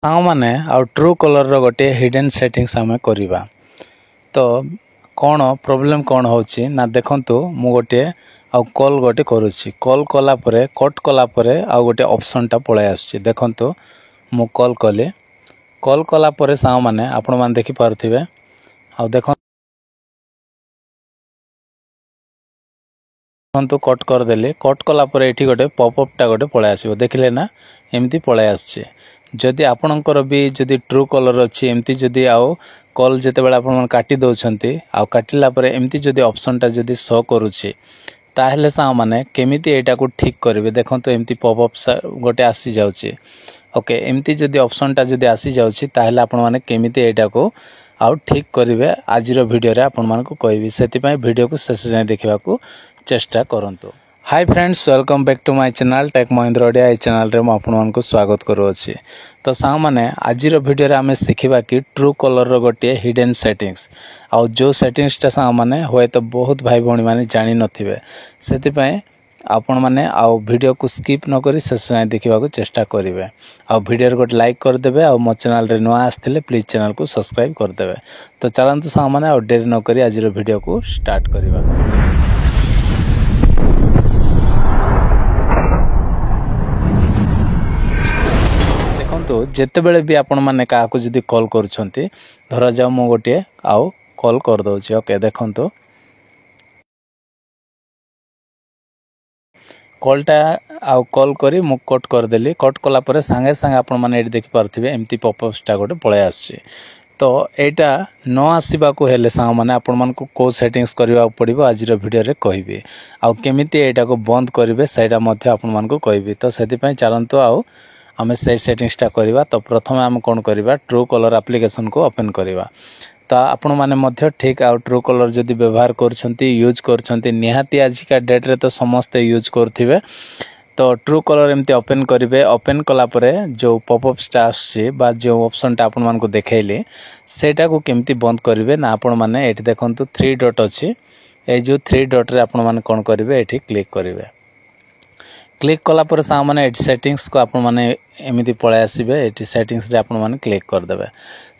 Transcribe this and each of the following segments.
सामने आउ true colour रो गोटे हिडन सेटिंग्स आम करवा तो कौन प्रोब्लेम कौन होची ना देखंतु मु गोटे आउ कॉल गोटे करुच्ची कॉल कला परे कट कला परे आउ गोटे ऑप्शन टा पळे आछी देखंतु मु कॉल कले कॉल कला परे साउ माने आपण मान देखि पारथिबे आउ देखंतु कट कर देले कट कला परे एठी गोटे पॉपअप टा गोटे पळे आसीबो देखिले ना एमती पळे आछी जदि आपणकर भी जदि ट्रू कलर अच्छी एमती जदि आउ कॉल जिते बड़े आपण काटी दउछंती आउ काटिला परे एमती जदि ऑप्शन टा जदि शो करूची ताहेले सा माने केमिति एटा को ठीक करिवे देखंतु एमती पॉपअप गोटे आसी जाउची ओके एमती जदि ऑप्शन टा जदि आसी जाउची ताहेले आपण माने केमिति एटा को आउ ठीक करिवे आजिरो वीडियो रे आपण मान को कहबी सेति पय वीडियो को शेष जाय देखिबा को चेष्टा करंतु। Hi friends welcome back to my channel Tech Mahindra Odia ए चैनल रे म आपन को स्वागत करूछि। तो सा माने आजिर वीडियो रे आमे सिखिबा कि ट्रू कलर रो गोटे हिडन सेटिंग्स आ जो सेटिंग्स ता सा माने होय तो बहुत भाई भौणी माने जानि नथिबे सेति पय आपण माने आ वीडियो को स्किप न करी शेष जाय देखिबा को चेष्टा करिवे आ वीडियो को लाइक कर देबे आ मो चैनल रे नवा आस्थिले प्लीज चैनल को सब्सक्राइब कर देबे। तो चलंतु सा माने आ देरी न करी आजिर वीडियो को स्टार्ट करिबा। तो जेते बेले भी आपण माने का को जदी कॉल करूछंती धरा जाऊ मो गोटे आउ कॉल कर दउची ओके देखंतु कॉलटा आउ कॉल करी मु कट कर देली कट कला परे संगे संगे आपण माने एठी देखि पारथिबे एम्ति पॉपअप टा गोटे पळे आसी। तो एटा न आसीबा को हेले सा माने आपण मान को सेटिंग्स करबा पड़िबो आजिर वीडियो रे कहबी आउ केमिति एटा को बंद करिवे सेटा मध्ये आपण मान को कहबी। तो सेति पय चलंतु आउ आमे से सेटिंग्स टा करवा। तो प्रथम आम कौन करवा ट्रू कलर एप्लिकेशन को ओपन करवा। तो आपण माने मध्य ठीक आ ट्रू कलर जदि व्यवहार करछंती यूज करछंती निहाती आज का डेट रे तो समस्त यूज करथिबे। तो ट्रू कलर एमती ओपन करिवे ओपन कला परे जो पॉपअप टा आछी बा जो ऑप्शन टा आपण मान को देखाइले सेटा को केमती बंद करिवे ना आपण माने एठी देखंतु 3 डॉट अछि ए जो 3 डॉट रे आपण माने कोन करिवे एठी क्लिक करिवे क्लिक कला पर सा माने एटी सेटिंग्स को आपण माने एमिति पळे आसीबे एटी सेटिंग्स रे आपण माने क्लिक कर देबे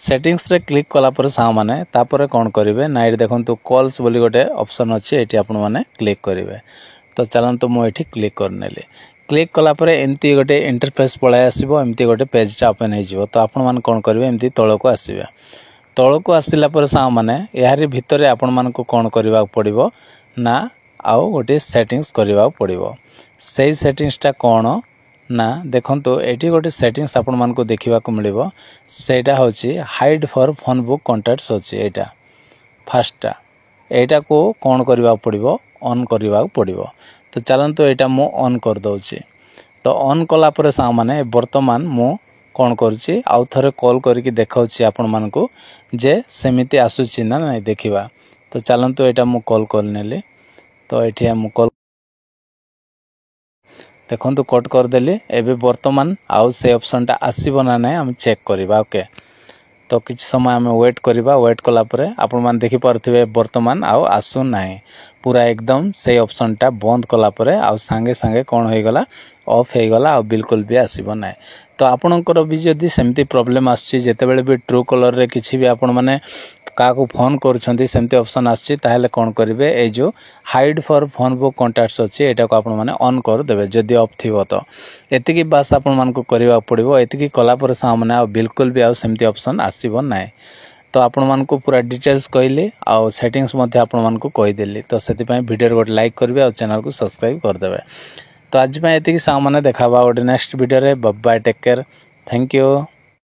सेटिंग्स रे क्लिक कला पर सा माने तापरे कोन करिवे ना एटी देखंतु कॉल्स बोली गोटे ऑप्शन अछि एटी आपण माने क्लिक करिवे। तो चलंतु मो एटी क्लिक करनेले क्लिक कला पर एमती गोटे इंटरफेस पळे आसीबो एमती गोटे पेज टा ओपन हे जिवो। तो आपण माने कोन करिवे एमती तळको आसीबे तळको आसिला पर सा माने यारी भितरे आपण मान को कोन करबा पड़िबो ना आउ गोटे सेटिंग्स करबा पड़िबो सही सेटिंग्स टा कौन ना देखंतु एटी गोटे सेटिंग्स आपण मान को देखिबा को मिलिबो सेटा होची hide for phone book contacts होची एटा फर्स्टटा एटा को कौन करबा पड़िबो ऑन करबा पड़िबो। तो चलंतु एटा मो ऑन कर दउची। तो ऑन कला पर सा माने वर्तमान मो कौन करची आउ थरे कॉल करके देखाउची आपण मान को जे सेमिति आसुची ना नै देखिबा। तो चलंतु एटा मो कॉल कर नेले। तो एठी हम कॉल देखंतु कट कर देली एबे वर्तमान आउ से ऑप्शन टा आसीबो ना नै हम चेक करबा ओके। तो किछ समय हम वेट करबा वेट कला परे आपण मान देखि परथिबे वर्तमान आउ आसु नै पूरा एकदम से ऑप्शन टा बंद कला परे आउ संगे संगे कोन होई गला ऑफ हे गला आउ बिल्कुल भी आसीबो नै। तो आपणकर भी जदी सेमती प्रॉब्लम आछि जेते बेले भी ट्रू कलर रे किछि भी आपण माने का को फोन करछंती सेमती ऑप्शन आछि ताहेले कोन करिवे ए जो hide for phone book contacts अछि एटा को आपण माने ऑन कर देबे जदी ऑफ थिबो। तो एतिकी बास आपण मान को करबा पड़िबो एतिकी कला पर सामने आ बिल्कुल भी आ सेमती ऑप्शन आसीबो नै। तो आपण मान को पूरा डिटेल्स कहली आ सेटिंग्स मध्ये आपण मान को कहि देली। तो सेति पय वीडियो को लाइक करबे आ चैनल को सब्सक्राइब कर देबे। तो आज पय एतिकी सामने देखाबा गोटे नेक्स्ट वीडियो रे bye bye take care thank you.